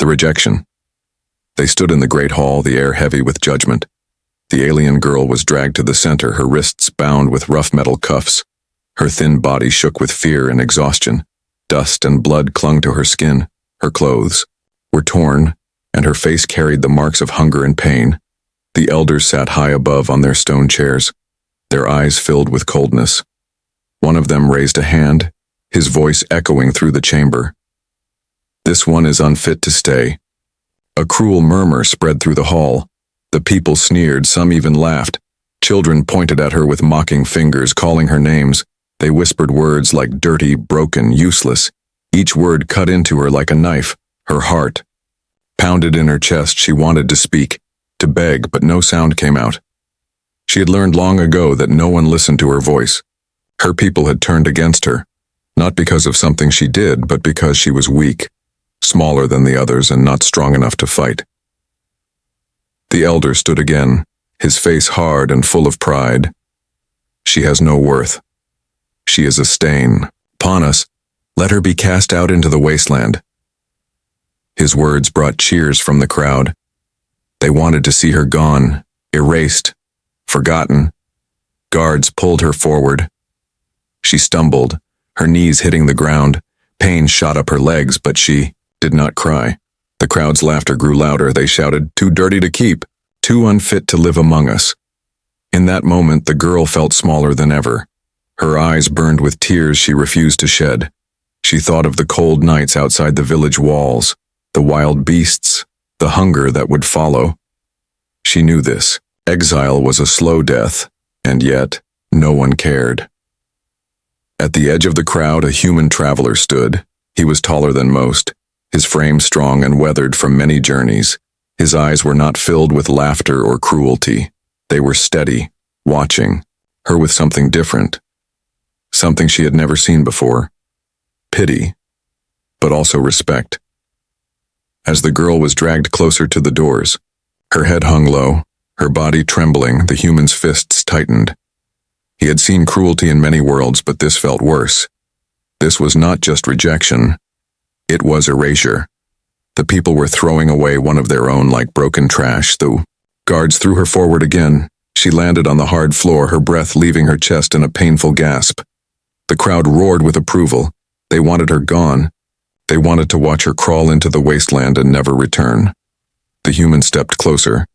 rejection. They stood in the great hall, the air heavy with judgment. The alien girl was dragged to the center, her wrists bound with rough metal cuffs. Her thin body shook with fear and exhaustion. Dust and blood clung to her skin. Her clothes were torn, and her face carried the marks of hunger and pain. The elders sat high above on their stone chairs, their eyes filled with coldness. One of them raised a hand, his voice echoing through the chamber. "This one is unfit to stay." A cruel murmur spread through the hall. The people sneered, some even laughed. Children pointed at her with mocking fingers, calling her names. They whispered words like dirty, broken, useless. Each word cut into her like a knife. Her heart pounded in her chest. She wanted to speak, to beg, but no sound came out. She had learned long ago that no one listened to her voice. Her people had turned against her, not because of something she did, but because she was weak, smaller than the others and not strong enough to fight. The elder stood again, his face hard and full of pride. "She has no worth. She is a stain upon us. Let her be cast out into the wasteland." His words brought cheers from the crowd. They wanted to see her gone, erased, forgotten. Guards pulled her forward. She stumbled, her knees hitting the ground. Pain shot up her legs, but she did not cry. The crowd's laughter grew louder. They shouted, "Too dirty to keep, too unfit to live among us." In that moment, the girl felt smaller than ever. Her eyes burned with tears she refused to shed. She thought of the cold nights outside the village walls, the wild beasts, the hunger that would follow. She knew this. Exile was a slow death, and yet no one cared. At the edge of the crowd, a human traveler stood. He was taller than most, his frame strong and weathered from many journeys. His eyes were not filled with laughter or cruelty. They were steady, watching her with something different, something she had never seen before. Pity, but also respect. As the girl was dragged closer to the doors, her head hung low, her body trembling, the human's fists tightened. He had seen cruelty in many worlds, but this felt worse. This was not just rejection. It was erasure. The people were throwing away one of their own like broken trash. The guards threw her forward again. She landed on the hard floor, her breath leaving her chest in a painful gasp. The crowd roared with approval. They wanted her gone. They wanted to watch her crawl into the wasteland and never return. The human stepped closer.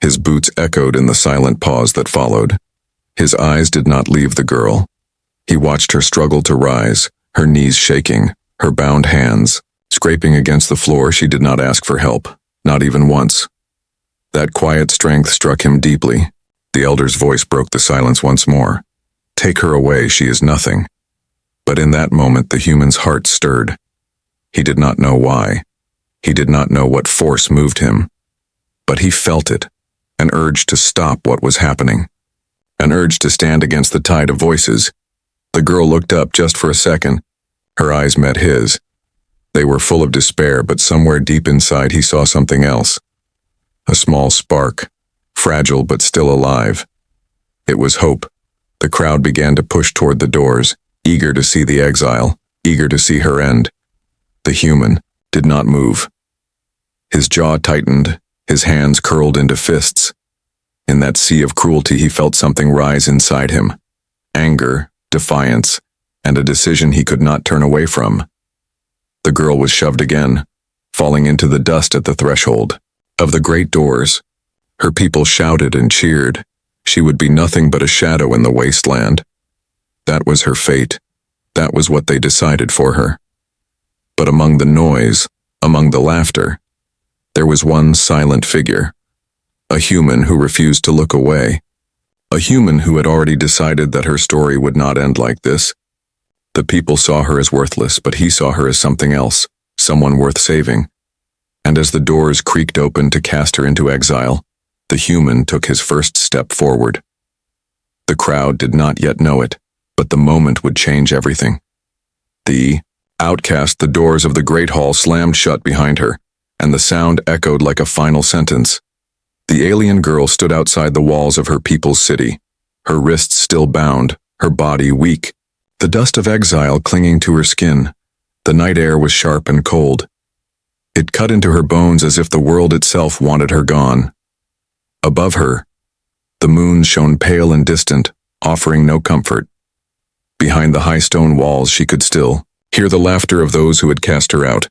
His boots echoed in the silent pause that followed. His eyes did not leave the girl. He watched her struggle to rise, her knees shaking, her bound hands scraping against the floor. She did not ask for help, not even once. That quiet strength struck him deeply. The elder's voice broke the silence once more. "Take her away, she is nothing." But in that moment, the human's heart stirred. He did not know why. He did not know what force moved him. But he felt it, an urge to stop what was happening, an urge to stand against the tide of voices. The girl looked up just for a second. Her eyes met his. They were full of despair, but somewhere deep inside he saw something else. A small spark, fragile but still alive. It was hope. The crowd began to push toward the doors, eager to see the exile, eager to see her end. The human did not move. His jaw tightened, his hands curled into fists. In that sea of cruelty, he felt something rise inside him. Anger, defiance, and a decision he could not turn away from. The girl was shoved again, falling into the dust at the threshold of the great doors. Her people shouted and cheered. She would be nothing but a shadow in the wasteland. That was her fate. That was what they decided for her. But among the noise, among the laughter, there was one silent figure. A human who refused to look away. A human who had already decided that her story would not end like this. The people saw her as worthless, but he saw her as something else, someone worth saving. And as the doors creaked open to cast her into exile, the human took his first step forward. The crowd did not yet know it, but the moment would change everything. The outcast, the doors of the great hall slammed shut behind her, and the sound echoed like a final sentence. The alien girl stood outside the walls of her people's city, her wrists still bound, her body weak, the dust of exile clinging to her skin. The night air was sharp and cold. It cut into her bones as if the world itself wanted her gone. Above her, the moon shone pale and distant, offering no comfort. Behind the high stone walls she could still hear the laughter of those who had cast her out.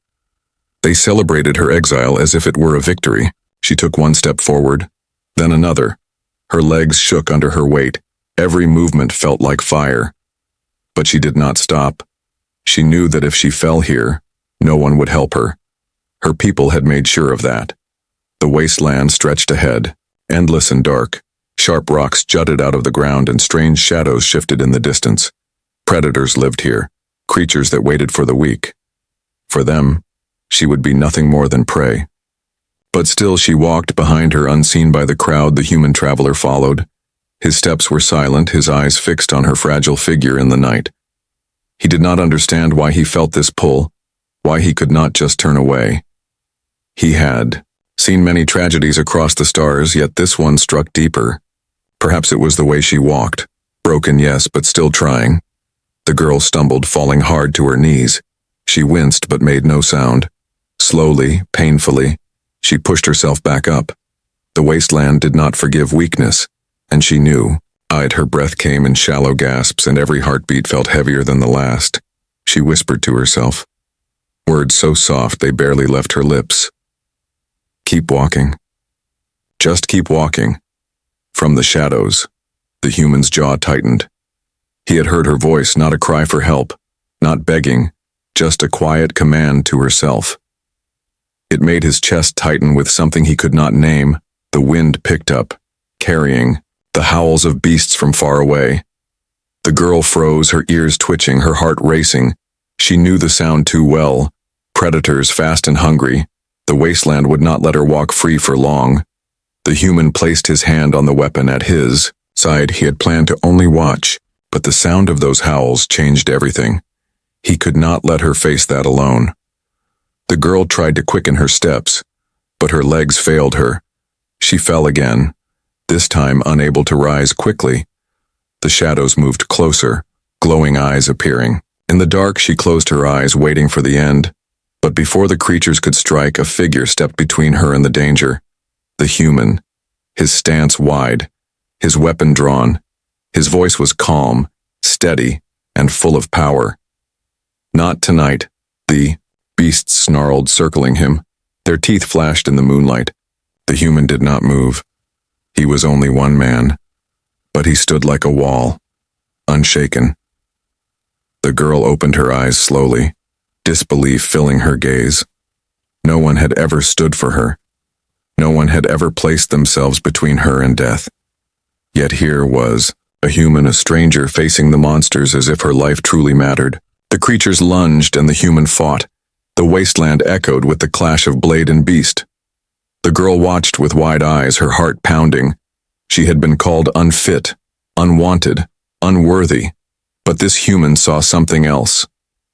They celebrated her exile as if it were a victory. She took one step forward, then another. Her legs shook under her weight. Every movement felt like fire. But she did not stop. She knew that if she fell here, no one would help her. Her people had made sure of that. The wasteland stretched ahead, endless and dark. Sharp rocks jutted out of the ground and strange shadows shifted in the distance. Predators lived here, creatures that waited for the weak. For them, she would be nothing more than prey. But still she walked behind her, unseen by the crowd. The human traveler followed. His steps were silent, his eyes fixed on her fragile figure in the night. He did not understand why he felt this pull, why he could not just turn away. He had seen many tragedies across the stars, yet this one struck deeper. Perhaps it was the way she walked. Broken, yes, but still trying. The girl stumbled, falling hard to her knees. She winced but made no sound. Slowly, painfully, she pushed herself back up. The wasteland did not forgive weakness, and she knew. Her breath came in shallow gasps, and every heartbeat felt heavier than the last. She whispered to herself, words so soft they barely left her lips. Keep walking. Just keep walking. From the shadows, the human's jaw tightened. He had heard her voice, not a cry for help, not begging, just a quiet command to herself. It made his chest tighten with something he could not name. The wind picked up, carrying the howls of beasts from far away. The girl froze, her ears twitching, her heart racing. She knew the sound too well. Predators, fast and hungry. The wasteland would not let her walk free for long. The human placed his hand on the weapon at his side. He had planned to only watch, but the sound of those howls changed everything. He could not let her face that alone. The girl tried to quicken her steps, but her legs failed her. She fell again, this time unable to rise quickly. The shadows moved closer, glowing eyes appearing. In the dark, she closed her eyes, waiting for the end. But before the creatures could strike, a figure stepped between her and the danger. The human, his stance wide, his weapon drawn. His voice was calm, steady, and full of power. Not tonight. The beasts snarled, circling him. Their teeth flashed in the moonlight. The human did not move. He was only one man, but he stood like a wall, unshaken. The girl opened her eyes slowly, disbelief filling her gaze. No one had ever stood for her. No one had ever placed themselves between her and death. Yet here was a human, a stranger, facing the monsters as if her life truly mattered. The creatures lunged and the human fought. The wasteland echoed with the clash of blade and beast. The girl watched with wide eyes, her heart pounding. She had been called unfit, unwanted, unworthy. But this human saw something else.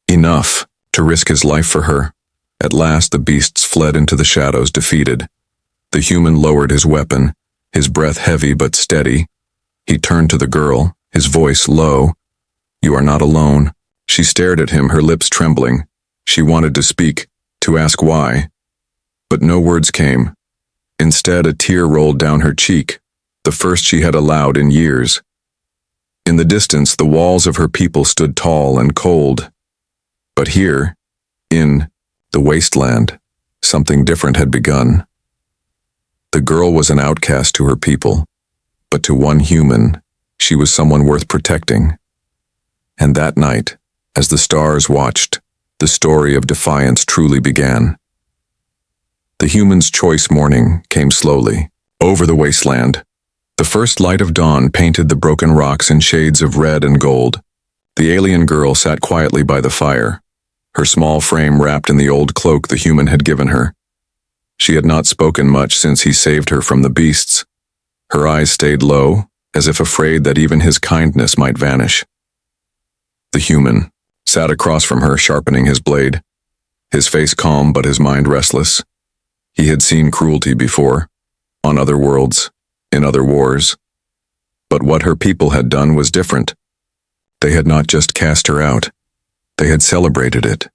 Enough to risk his life for her. At last the beasts fled into the shadows, defeated. The human lowered his weapon, his breath heavy but steady. He turned to the girl, his voice low. You are not alone. She stared at him, her lips trembling. She wanted to speak, to ask why. But no words came. Instead, a tear rolled down her cheek, the first she had allowed in years. In the distance, the walls of her people stood tall and cold. But here, in the wasteland, something different had begun. The girl was an outcast to her people, but to one human, she was someone worth protecting. And that night, as the stars watched, the story of defiance truly began. The human's choice morning came slowly. Over the wasteland, the first light of dawn painted the broken rocks in shades of red and gold. The alien girl sat quietly by the fire, her small frame wrapped in the old cloak the human had given her. She had not spoken much since he saved her from the beasts. Her eyes stayed low, as if afraid that even his kindness might vanish. The human sat across from her, sharpening his blade, his face calm but his mind restless. He had seen cruelty before, on other worlds, in other wars. But what her people had done was different. They had not just cast her out, they had celebrated it.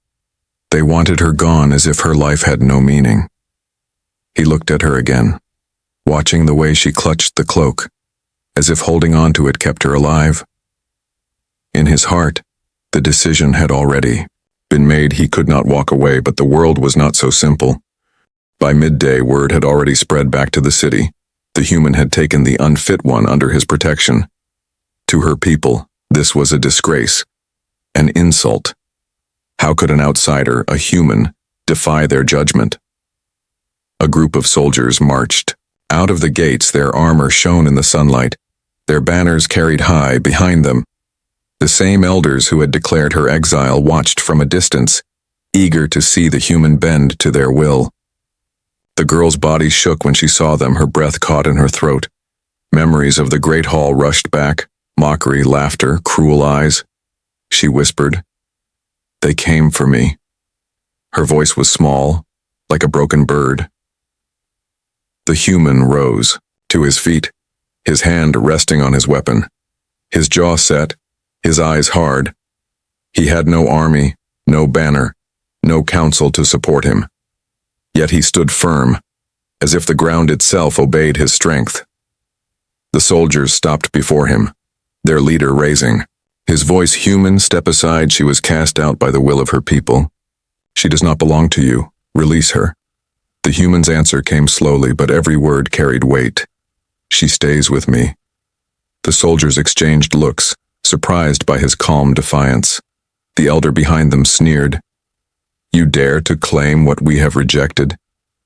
They wanted her gone as if her life had no meaning. He looked at her again, watching the way she clutched the cloak, as if holding on to it kept her alive. In his heart, the decision had already been made. He could not walk away, but the world was not so simple. By midday, word had already spread back to the city. The human had taken the unfit one under his protection. To her people, this was a disgrace, an insult. How could an outsider, a human, defy their judgment? A group of soldiers marched. Out of the gates, their armor shone in the sunlight, their banners carried high behind them. The same elders who had declared her exile watched from a distance, eager to see the human bend to their will. The girl's body shook when she saw them, her breath caught in her throat. Memories of the great hall rushed back, mockery, laughter, cruel eyes. She whispered, "They came for me." Her voice was small, like a broken bird. The human rose to his feet, his hand resting on his weapon, his jaw set, his eyes hard. He had no army, no banner, no council to support him. Yet he stood firm, as if the ground itself obeyed his strength. The soldiers stopped before him, their leader raising. His voice human, "Step aside, she was cast out by the will of her people. She does not belong to you, release her." The human's answer came slowly, but every word carried weight. "She stays with me." The soldiers exchanged looks, surprised by his calm defiance. The elder behind them sneered, "You dare to claim what we have rejected?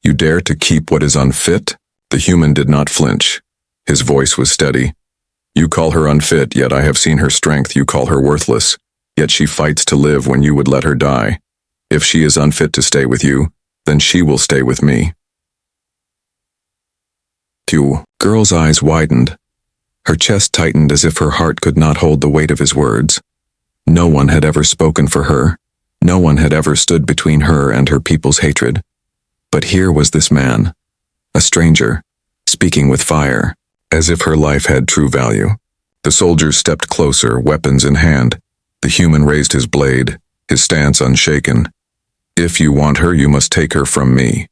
You dare to keep what is unfit?" The human did not flinch. His voice was steady. "You call her unfit, yet I have seen her strength. You call her worthless, yet she fights to live when you would let her die. If she is unfit to stay with you, then she will stay with me." The girl's eyes widened. Her chest tightened as if her heart could not hold the weight of his words. No one had ever spoken for her. No one had ever stood between her and her people's hatred. But here was this man, a stranger, speaking with fire, as if her life had true value. The soldiers stepped closer, weapons in hand. The human raised his blade, his stance unshaken. "If you want her, you must take her from me."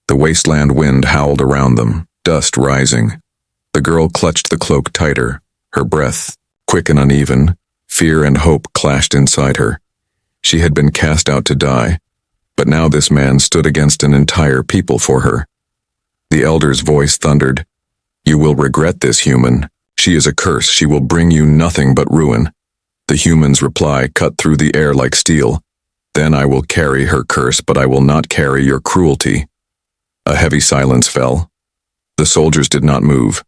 The wasteland wind howled around them, dust rising. The girl clutched the cloak tighter, her breath, quick and uneven. Fear and hope clashed inside her. She had been cast out to die, but now this man stood against an entire people for her. The elder's voice thundered, "You will regret this, human. She is a curse. She will bring you nothing but ruin." The human's reply cut through the air like steel. "Then I will carry her curse, but I will not carry your cruelty." A heavy silence fell. The soldiers did not move.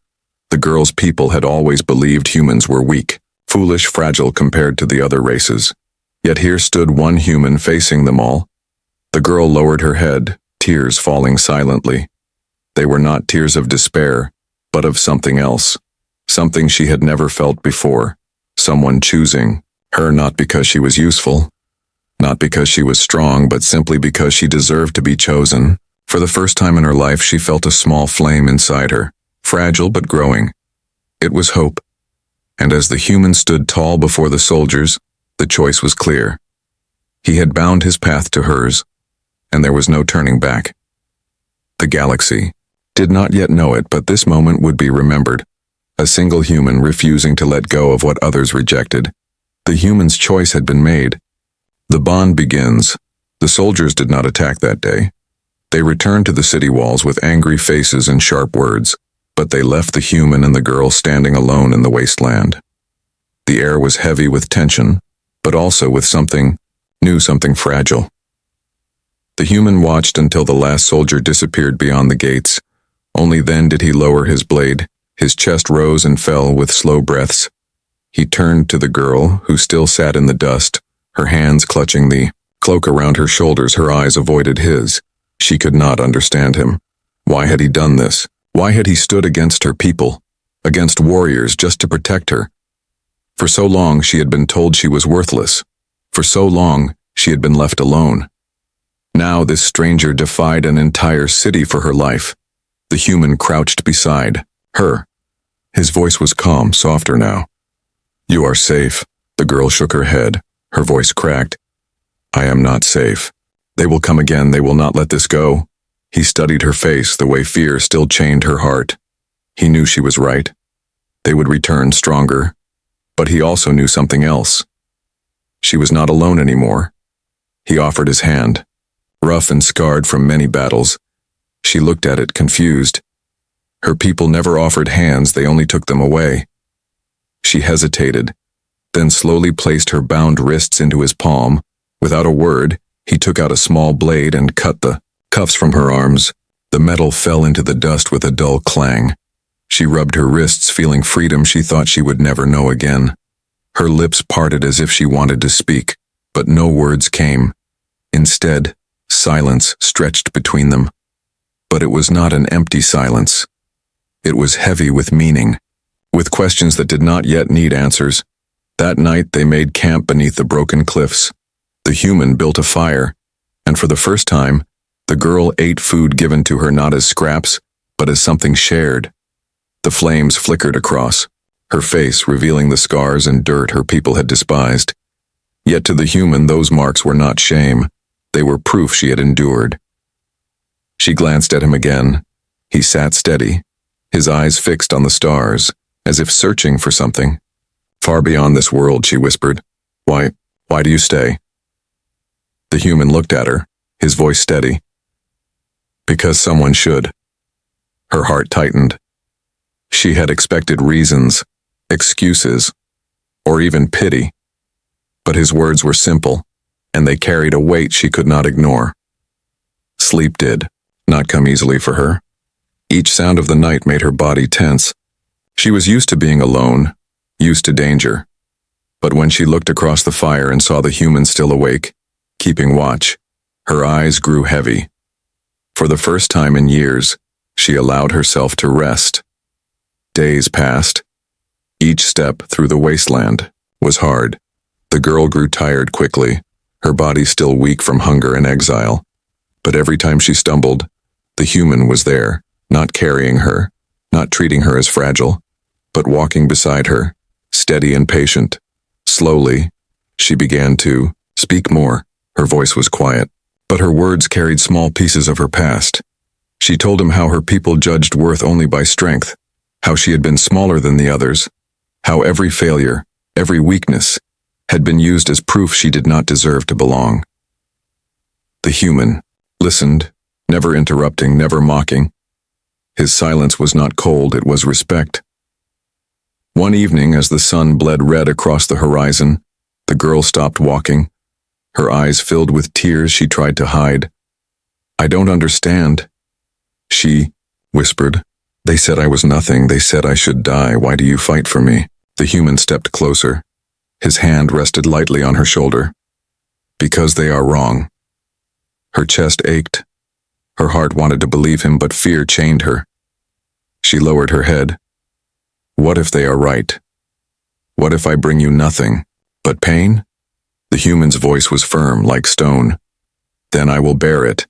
The girl's people had always believed humans were weak, foolish, fragile compared to the other races. Yet here stood one human facing them all. The girl lowered her head, tears falling silently. They were not tears of despair, but of something else. Something she had never felt before. Someone choosing her not because she was useful, not because she was strong, but simply because she deserved to be chosen. For the first time in her life, she felt a small flame inside her, fragile but growing. It was hope. And as the human stood tall before the soldiers, the choice was clear. He had bound his path to hers, and there was no turning back. The galaxy did not yet know it, but this moment would be remembered. A single human refusing to let go of what others rejected. The human's choice had been made. The bond begins. The soldiers did not attack that day. They returned to the city walls with angry faces and sharp words, but they left the human and the girl standing alone in the wasteland. The air was heavy with tension, but also with something new, something fragile. The human watched until the last soldier disappeared beyond the gates. Only then did he lower his blade. His chest rose and fell with slow breaths. He turned to the girl, who still sat in the dust, her hands clutching the cloak around her shoulders. Her eyes avoided his. She could not understand him. Why had he done this? Why had he stood against her people, against warriors, just to protect her? For so long she had been told she was worthless. For so long she had been left alone. Now this stranger defied an entire city for her life. The human crouched beside her. His voice was calm, softer now. "You are safe." The girl shook her head, her voice cracked. I am not safe. They will come again, they will not let this go. He studied her face, the way fear still chained her heart. He knew she was right. They would return stronger. But he also knew something else. She was not alone anymore. He offered his hand, rough and scarred from many battles. She looked at it, confused. Her people never offered hands, they only took them away. She hesitated, then slowly placed her bound wrists into his palm. Without a word, he took out a small blade and cut the cuffs from her arms. The metal fell into the dust with a dull clang. She rubbed her wrists, feeling freedom she thought she would never know again. Her lips parted as if she wanted to speak, but no words came. Instead, silence stretched between them. But it was not an empty silence. It was heavy with meaning, with questions that did not yet need answers. That night they made camp beneath the broken cliffs. The human built a fire, and for the first time, the girl ate food given to her not as scraps, but as something shared. The flames flickered across, her face revealing the scars and dirt her people had despised. Yet to the human those marks were not shame, they were proof she had endured. She glanced at him again. He sat steady, his eyes fixed on the stars, as if searching for something. Far beyond this world, she whispered. Why do you stay? The human looked at her, his voice steady. Because someone should. Her heart tightened. She had expected reasons, excuses, or even pity. But his words were simple, and they carried a weight she could not ignore. Sleep did not come easily for her. Each sound of the night made her body tense. She was used to being alone, used to danger. But when she looked across the fire and saw the human still awake, keeping watch, her eyes grew heavy. For the first time in years, she allowed herself to rest. Days passed. Each step through the wasteland was hard. The girl grew tired quickly, her body still weak from hunger and exile. But every time she stumbled, the human was there, not carrying her, not treating her as fragile, but walking beside her, steady and patient. Slowly, she began to speak more. Her voice was quiet, but her words carried small pieces of her past. She told him how her people judged worth only by strength, how she had been smaller than the others, how every failure, every weakness, had been used as proof she did not deserve to belong. The human listened, never interrupting, never mocking. His silence was not cold, it was respect. One evening, as the sun bled red across the horizon, the girl stopped walking. Her eyes filled with tears she tried to hide. I don't understand, she whispered. They said I was nothing, they said I should die, why do you fight for me? The human stepped closer. His hand rested lightly on her shoulder. Because they are wrong. Her chest ached. Her heart wanted to believe him, but fear chained her. She lowered her head. What if they are right? What if I bring you nothing but pain? The human's voice was firm, like stone. Then I will bear it,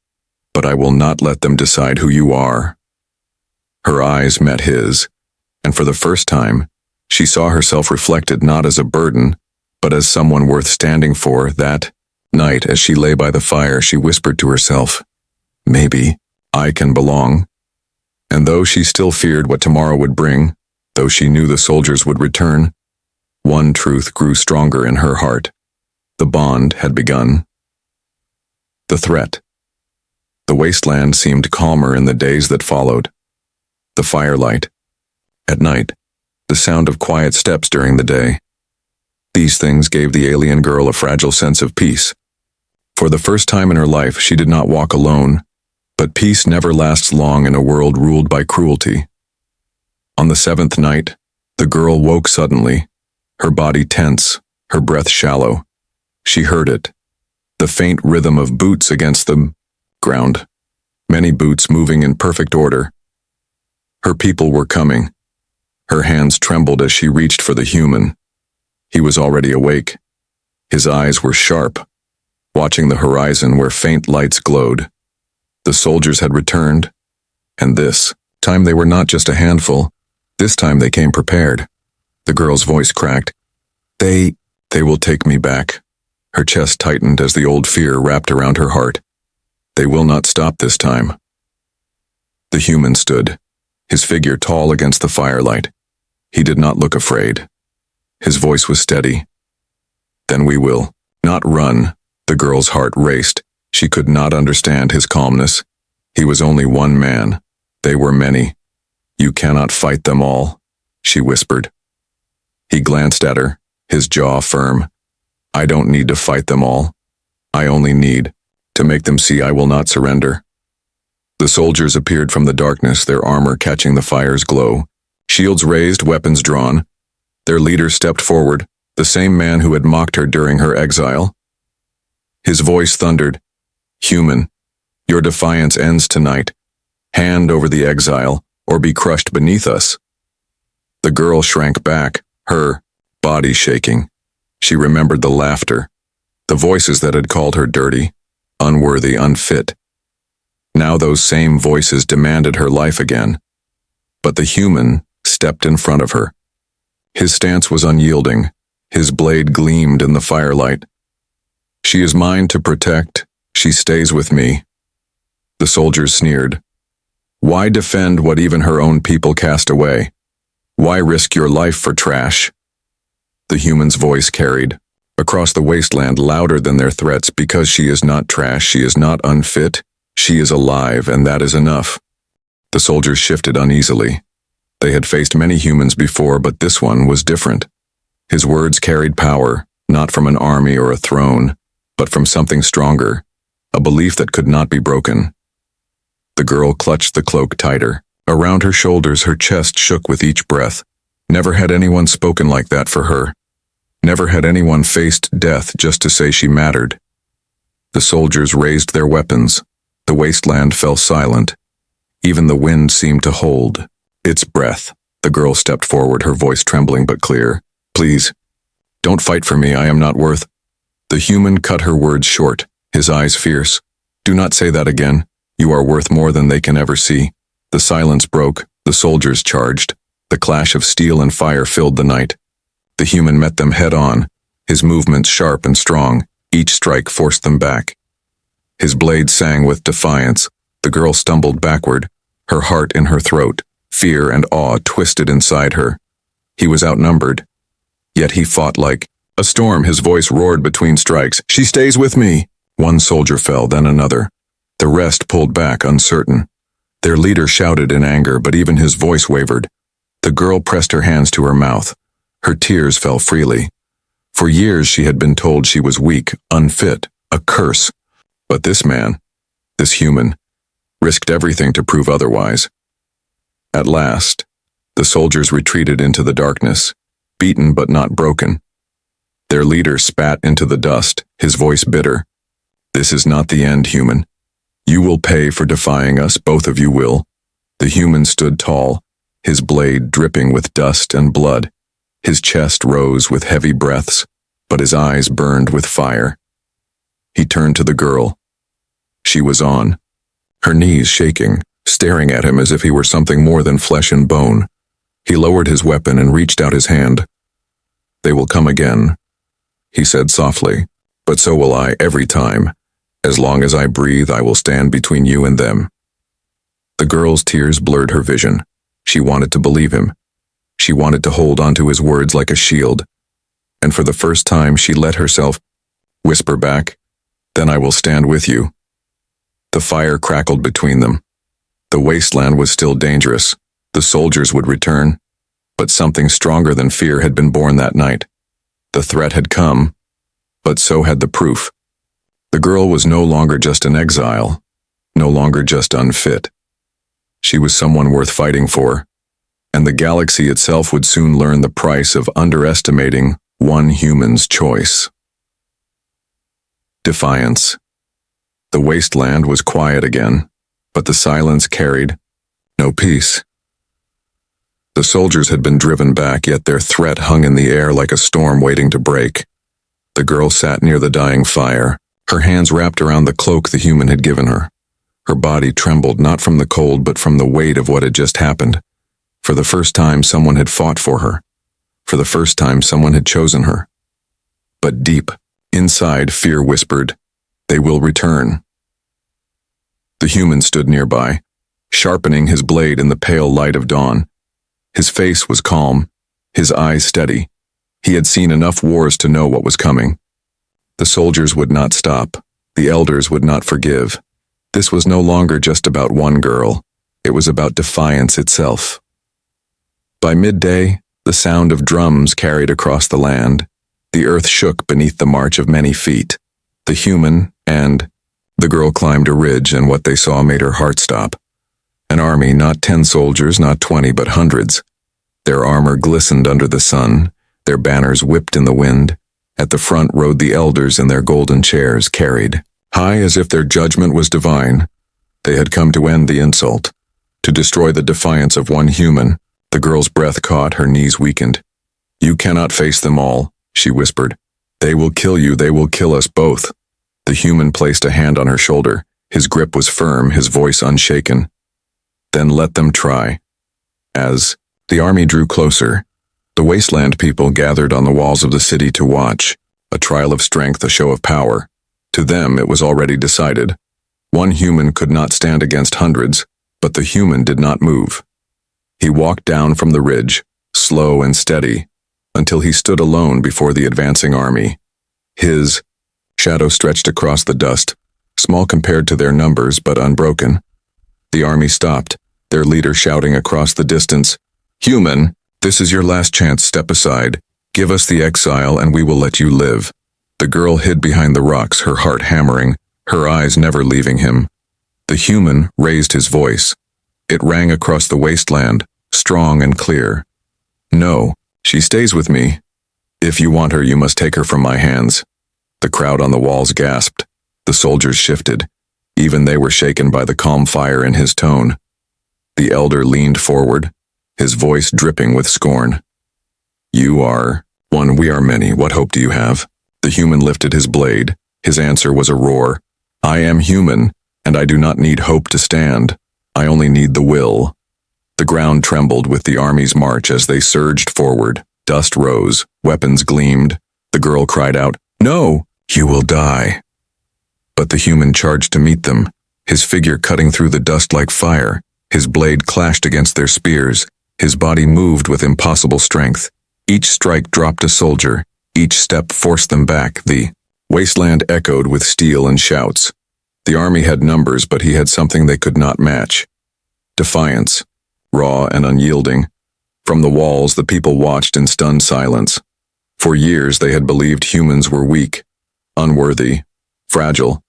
but I will not let them decide who you are. Her eyes met his, and for the first time, she saw herself reflected not as a burden, but as someone worth standing for. That night, as she lay by the fire, she whispered to herself, maybe I can belong. And though she still feared what tomorrow would bring, though she knew the soldiers would return, one truth grew stronger in her heart. The bond had begun. The threat. The wasteland seemed calmer in the days that followed. The firelight. At night, the sound of quiet steps during the day. These things gave the alien girl a fragile sense of peace. For the first time in her life, she did not walk alone, but peace never lasts long in a world ruled by cruelty. On the seventh night, the girl woke suddenly, her body tense, her breath shallow. She heard it, the faint rhythm of boots against the ground, many boots moving in perfect order. Her people were coming. Her hands trembled as she reached for the human. He was already awake. His eyes were sharp, watching the horizon where faint lights glowed. The soldiers had returned, and this time they were not just a handful. This time they came prepared. The girl's voice cracked. They will take me back. Her chest tightened as the old fear wrapped around her heart. They will not stop this time. The human stood, his figure tall against the firelight. He did not look afraid. His voice was steady. Then we will not run. The girl's heart raced. She could not understand his calmness. He was only one man. They were many. You cannot fight them all, she whispered. He glanced at her, his jaw firm. I don't need to fight them all. I only need to make them see I will not surrender. The soldiers appeared from the darkness, their armor catching the fire's glow. Shields raised, weapons drawn. Their leader stepped forward, the same man who had mocked her during her exile. His voice thundered, Human, your defiance ends tonight. Hand over the exile, or be crushed beneath us. The girl shrank back, her body shaking. She remembered the laughter, the voices that had called her dirty, unworthy, unfit. Now those same voices demanded her life again. But the human stepped in front of her. His stance was unyielding. His blade gleamed in the firelight. She is mine to protect. She stays with me. The soldiers sneered. Why defend what even her own people cast away? Why risk your life for trash? The human's voice carried across the wasteland louder than their threats. Because she is not trash, she is not unfit. She is alive, and that is enough. The soldiers shifted uneasily. They had faced many humans before, but this one was different. His words carried power, not from an army or a throne, but from something stronger, a belief that could not be broken. The girl clutched the cloak tighter. Around her shoulders, her chest shook with each breath. Never had anyone spoken like that for her. Never had anyone faced death just to say she mattered. The soldiers raised their weapons. The wasteland fell silent. Even the wind seemed to hold its breath. The girl stepped forward, her voice trembling but clear. Please, don't fight for me. I am not worth. The human cut her words short, his eyes fierce. Do not say that again. You are worth more than they can ever see. The silence broke. The soldiers charged. The clash of steel and fire filled the night. The human met them head on, his movements sharp and strong. Each strike forced them back. His blade sang with defiance. The girl stumbled backward, her heart in her throat. Fear and awe twisted inside her. He was outnumbered. Yet he fought like a storm. His voice roared between strikes. She stays with me. One soldier fell, then another. The rest pulled back, uncertain. Their leader shouted in anger, but even his voice wavered. The girl pressed her hands to her mouth. Her tears fell freely. For years she had been told she was weak, unfit, a curse. But this man, this human, risked everything to prove otherwise. At last, the soldiers retreated into the darkness, beaten but not broken. Their leader spat into the dust, his voice bitter. This is not the end, human. You will pay for defying us, both of you will. The human stood tall, his blade dripping with dust and blood. His chest rose with heavy breaths, but his eyes burned with fire. He turned to the girl. She was on, her knees shaking, staring at him as if he were something more than flesh and bone. He lowered his weapon and reached out his hand. They will come again, he said softly, but so will I every time. As long as I breathe, I will stand between you and them. The girl's tears blurred her vision. She wanted to believe him. She wanted to hold onto his words like a shield. And for the first time, she let herself whisper back, "Then I will stand with you." The fire crackled between them. The wasteland was still dangerous. The soldiers would return. But something stronger than fear had been born that night. The threat had come, but so had the proof. The girl was no longer just an exile, no longer just unfit. She was someone worth fighting for, and the galaxy itself would soon learn the price of underestimating one human's choice. Defiance. The wasteland was quiet again, but the silence carried no peace. The soldiers had been driven back, yet their threat hung in the air like a storm waiting to break. The girl sat near the dying fire, her hands wrapped around the cloak the human had given her. Her body trembled not from the cold but from the weight of what had just happened. For the first time, someone had fought for her. For the first time, someone had chosen her. But deep Inside, fear whispered, "They will return." The human stood nearby, sharpening his blade in the pale light of dawn. His face was calm, his eyes steady. He had seen enough wars to know what was coming. The soldiers would not stop. The elders would not forgive. This was no longer just about one girl. It was about defiance itself. By midday, the sound of drums carried across the land. The earth shook beneath the march of many feet. The human and the girl climbed a ridge, and what they saw made her heart stop. An army, not 10 soldiers, not 20, but hundreds. Their armor glistened under the sun, their banners whipped in the wind. At the front rode the elders in their golden chairs, carried high as if their judgment was divine. They had come to end the insult, to destroy the defiance of one human. The girl's breath caught, her knees weakened. "You cannot face them all," she whispered. "They will kill you, they will kill us both." The human placed a hand on her shoulder. His grip was firm, his voice unshaken. "Then let them try." As the army drew closer, the wasteland people gathered on the walls of the city to watch, a trial of strength, a show of power. To them, it was already decided. One human could not stand against hundreds, but the human did not move. He walked down from the ridge, slow and steady, until he stood alone before the advancing army. His shadow stretched across the dust, small compared to their numbers but unbroken. The army stopped, their leader shouting across the distance, "Human, this is your last chance, step aside. Give us the exile and we will let you live." The girl hid behind the rocks, her heart hammering, her eyes never leaving him. The human raised his voice. It rang across the wasteland, strong and clear. "No, she stays with me. If you want her, you must take her from my hands." The crowd on the walls gasped. The soldiers shifted. Even they were shaken by the calm fire in his tone. The elder leaned forward, his voice dripping with scorn. "You are one, we are many. What hope do you have?" The human lifted his blade. His answer was a roar. "I am human, and I do not need hope to stand. I only need the will." The ground trembled with the army's march as they surged forward. Dust rose, weapons gleamed. The girl cried out, "No, you will die." But the human charged to meet them, his figure cutting through the dust like fire. His blade clashed against their spears. His body moved with impossible strength. Each strike dropped a soldier. Each step forced them back. The wasteland echoed with steel and shouts. The army had numbers, but he had something they could not match. Defiance, raw and unyielding. From the walls, the people watched in stunned silence. For years, they had believed humans were weak, unworthy, fragile.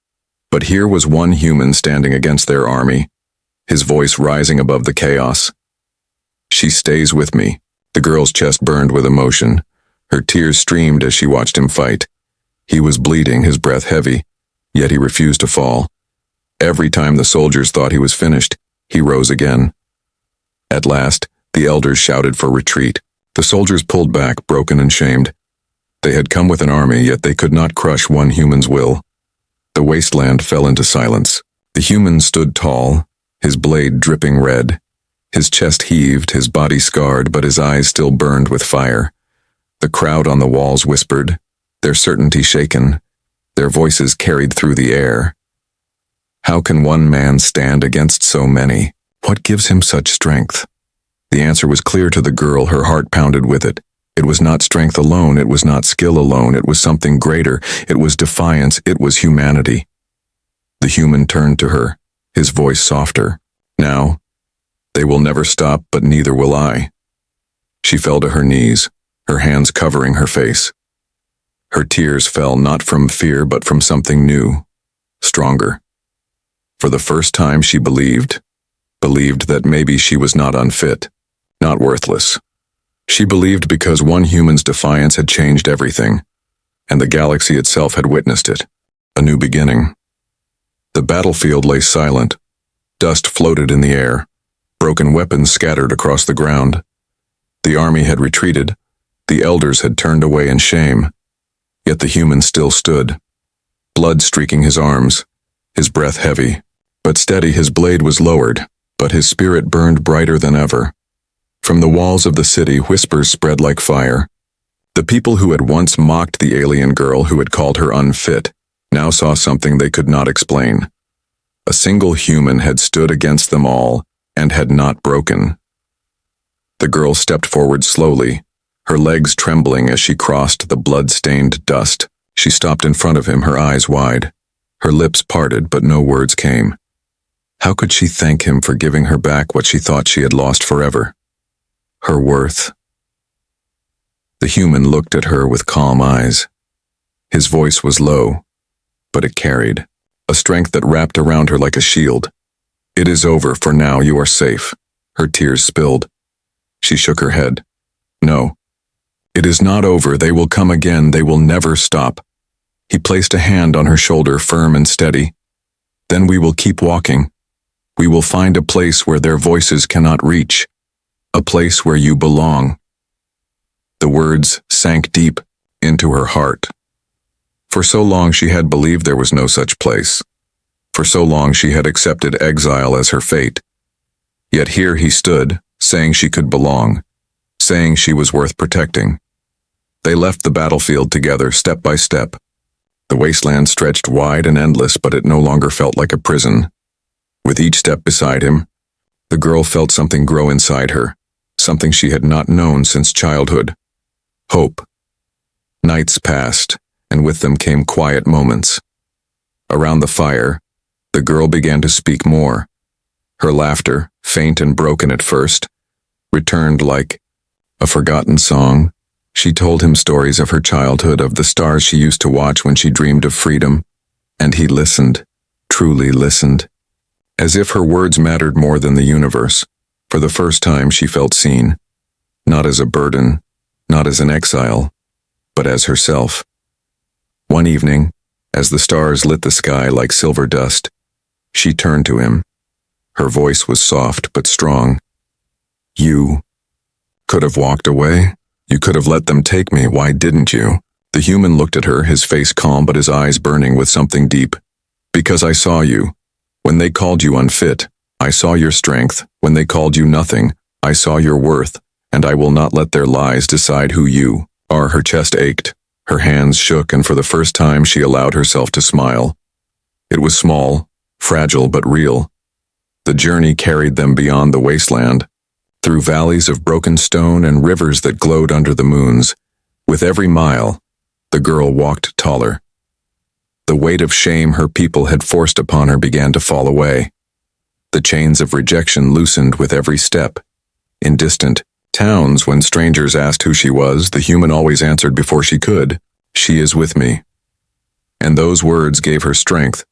But here was one human standing against their army, his voice rising above the chaos. "She stays with me." The girl's chest burned with emotion. Her tears streamed as she watched him fight. He was bleeding, his breath heavy, yet he refused to fall. Every time the soldiers thought he was finished, he rose again. At last, the elders shouted for retreat. The soldiers pulled back, broken and shamed. They had come with an army, yet they could not crush one human's will. The wasteland fell into silence. The human stood tall, his blade dripping red. His chest heaved, his body scarred, but his eyes still burned with fire. The crowd on the walls whispered, their certainty shaken, their voices carried through the air. How can one man stand against so many? What gives him such strength? The answer was clear to the girl, her heart pounded with it. It was not strength alone, it was not skill alone, it was something greater, it was defiance, it was humanity. The human turned to her, his voice softer. "Now, they will never stop, but neither will I." She fell to her knees, her hands covering her face. Her tears fell not from fear, but from something new, stronger. For the first time she believed that maybe she was not unfit, not worthless. She believed because one human's defiance had changed everything, and the galaxy itself had witnessed it, a new beginning. The battlefield lay silent. Dust floated in the air. Broken weapons scattered across the ground. The army had retreated. The elders had turned away in shame. Yet the human still stood, blood streaking his arms, his breath heavy, but steady. His blade was lowered, but his spirit burned brighter than ever. From the walls of the city, whispers spread like fire. The people who had once mocked the alien girl who had called her unfit now saw something they could not explain. A single human had stood against them all and had not broken. The girl stepped forward slowly, her legs trembling as she crossed the blood-stained dust. She stopped in front of him, her eyes wide. Her lips parted, but no words came. How could she thank him for giving her back what she thought she had lost forever? Her worth. The human looked at her with calm eyes. His voice was low, but it carried a strength that wrapped around her like a shield. It is over for now, you are safe. Her tears spilled. She shook her head. No. It is not over, they will come again, they will never stop. He placed a hand on her shoulder, firm and steady. Then we will keep walking. We will find a place where their voices cannot reach. A place where you belong. The words sank deep into her heart. For so long she had believed there was no such place. For so long she had accepted exile as her fate. Yet here he stood, saying she could belong, saying she was worth protecting. They left the battlefield together, step by step. The wasteland stretched wide and endless, but it no longer felt like a prison. With each step beside him, the girl felt something grow inside her, something she had not known since childhood. Hope. Nights passed, and with them came quiet moments. Around the fire, the girl began to speak more. Her laughter, faint and broken at first, returned like a forgotten song. She told him stories of her childhood, of the stars she used to watch when she dreamed of freedom, and he listened, truly listened. As if her words mattered more than the universe, for the first time she felt seen, not as a burden, not as an exile, but as herself. One evening, as the stars lit the sky like silver dust, she turned to him. Her voice was soft but strong. You could have walked away. You could have let them take me. Why didn't you? The human looked at her, his face calm but his eyes burning with something deep. Because I saw you. When they called you unfit, I saw your strength. When they called you nothing, I saw your worth, and I will not let their lies decide who you are. Her chest ached, her hands shook, and for the first time she allowed herself to smile. It was small, fragile but real. The journey carried them beyond the wasteland, through valleys of broken stone and rivers that glowed under the moons. With every mile, the girl walked taller. The weight of shame her people had forced upon her began to fall away. The chains of rejection loosened with every step. In distant towns, when strangers asked who she was, the human always answered before she could, "She is with me." And those words gave her strength.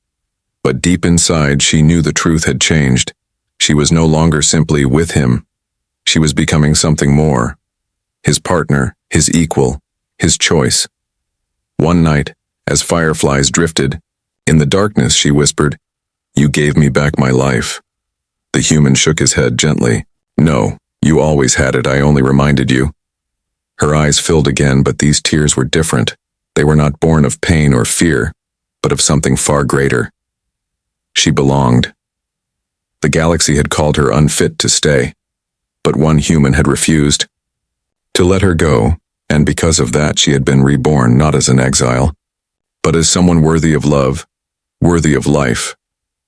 But deep inside, she knew the truth had changed. She was no longer simply with him. She was becoming something more. His partner, his equal, his choice. One night, as fireflies drifted, in the darkness she whispered, "You gave me back my life." The human shook his head gently. "No, you always had it, I only reminded you." Her eyes filled again, but these tears were different. They were not born of pain or fear, but of something far greater. She belonged. The galaxy had called her unfit to stay, but one human had refused to let her go, and because of that she had been reborn not as an exile, but as someone worthy of love, worthy of life.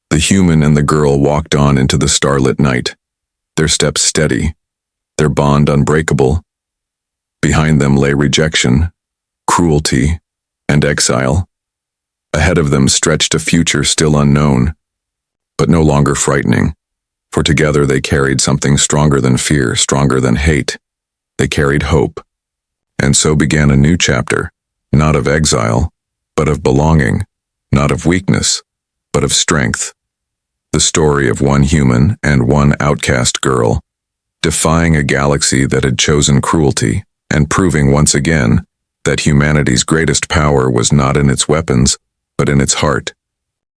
The human and the girl walked on into the starlit night, their steps steady, their bond unbreakable. Behind them lay rejection, cruelty, and exile. Ahead of them stretched a future still unknown, but no longer frightening, for together they carried something stronger than fear, stronger than hate. They carried hope. And so began a new chapter, not of exile, but of belonging, not of weakness, but of strength. The story of one human and one outcast girl, defying a galaxy that had chosen cruelty, and proving once again that humanity's greatest power was not in its weapons, but in its heart.